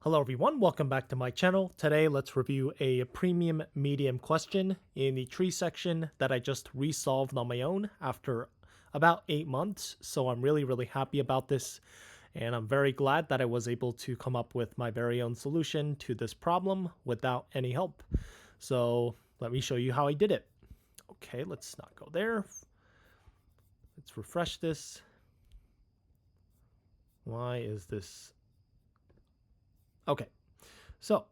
Hello everyone, welcome back to my channel. Today let's review a premium medium question in the tree section that I just resolved on my own after about 8 months. So I'm really happy about this, and I'm very glad that I was able to come up with my very own solution to this problem without any help. So let me show you how I did it. Okay, let's not go there. Let's refresh this. Why is this? Okay, so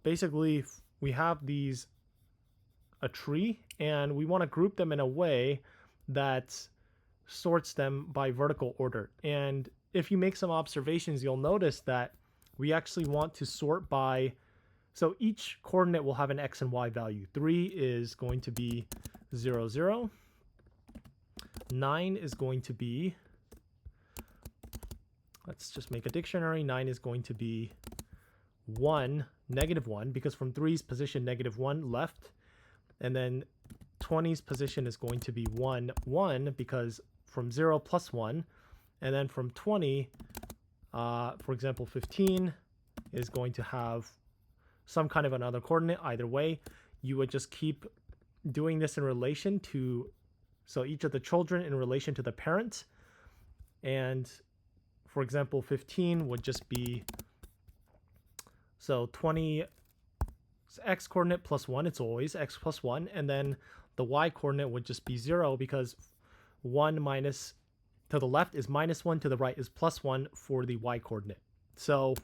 basically we have a tree, and we want to group them in a way that sorts them by vertical order. And if you make some observations, you'll notice that we actually want to sort by, so each coordinate will have an x and y value. 3 is going to be 0, 0. 9 is going to be, let's just make a dictionary. 9 is going to be 1, -1, because from 3's position -1 left, and then 20's position is going to be 1, 1, because from 0 plus 1, and then from 20, for example, 15 is going to have some kind of another coordinate. Either way, you would just keep doing this in relation to, so each of the children in relation to the parent, and for example, 15 would just be, so 20 x coordinate plus 1, it's always x plus 1, and then the y coordinate would just be 0, because 1 minus to the left is -1, to the right is +1 for the y coordinate. So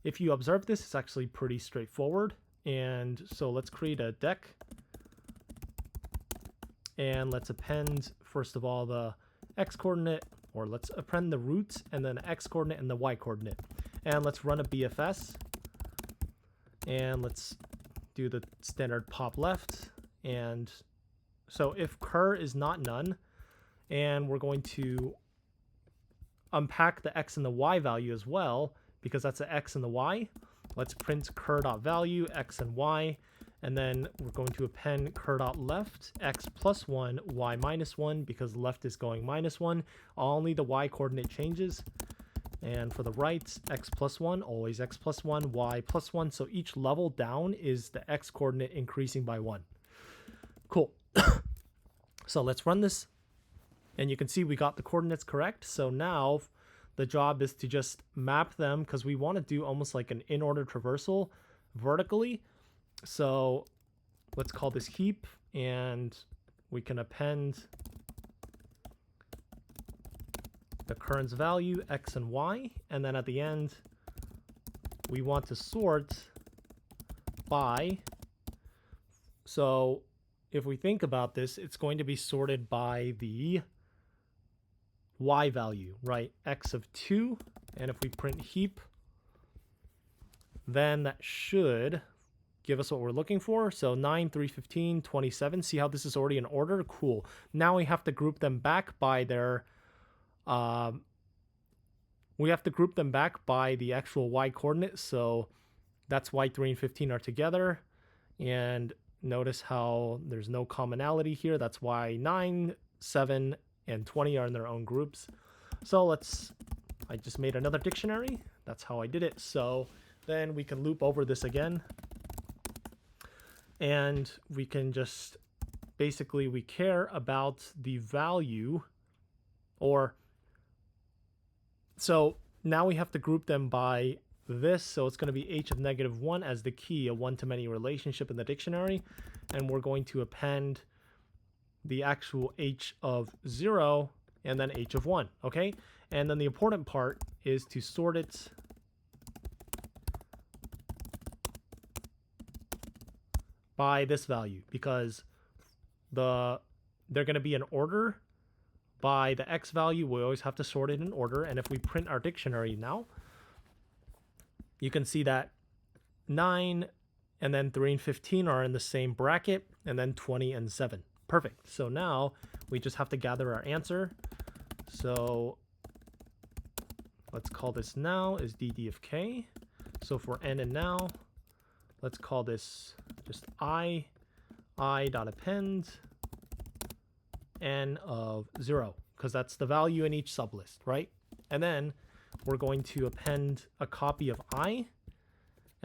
if you observe this, it's actually pretty straightforward. And so let's create a deck, and let's append first of all the x coordinate, or let's append the roots and then the x coordinate and the y coordinate, and let's run a BFS. And let's do the standard pop left. And so if cur is not none, and we're going to unpack the x and the y value as well, because that's the x and the y, let's print cur.value, x and y, and then we're going to append cur.left, x plus 1, y minus 1, because left is going -1. Only the y coordinate changes. And for the right, x plus 1, always x plus 1, y plus 1. So each level down is the x coordinate increasing by 1. Cool. So let's run this. And you can see we got the coordinates correct. So now the job is to just map them, because we want to do almost like an in-order traversal vertically. So let's call this heap, and we can append the current's value, x and y, and then at the end we want to sort by, so if we think about this, it's going to be sorted by the y value, right? X of 2, and if we print heap, then that should give us what we're looking for. So 9, 3, 15, 27. See how this is already in order? Cool. Now we have to group them back by their we have to group them back by the actual y coordinate. So that's why 3 and 15 are together. And notice how there's no commonality here. That's why 9, 7, and 20 are in their own groups. So I just made another dictionary. That's how I did it. So then we can loop over this again. And we can just, basically we care about the value, or, so now we have to group them by this. So it's going to be h of -1 as the key, a one-to-many relationship in the dictionary. And we're going to append the actual h of 0 and then h of 1. Okay. And then the important part is to sort it by this value, because they're going to be in order. By the x value, we always have to sort it in order. And if we print our dictionary now, you can see that 9 and then 3 and 15 are in the same bracket, and then 20 and 7. Perfect. So now we just have to gather our answer. So let's call this now is dd of k. So for n and now, let's call this just I dot append n of 0, because that's the value in each sublist, right? And then we're going to append a copy of I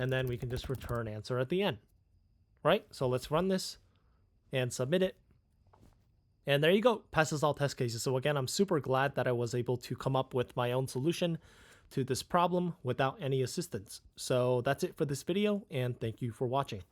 and then we can just return answer at the end, right? So let's run this and submit it. And there you go, passes all test cases. So again, I'm super glad that I was able to come up with my own solution to this problem without any assistance. So that's it for this video, and thank you for watching.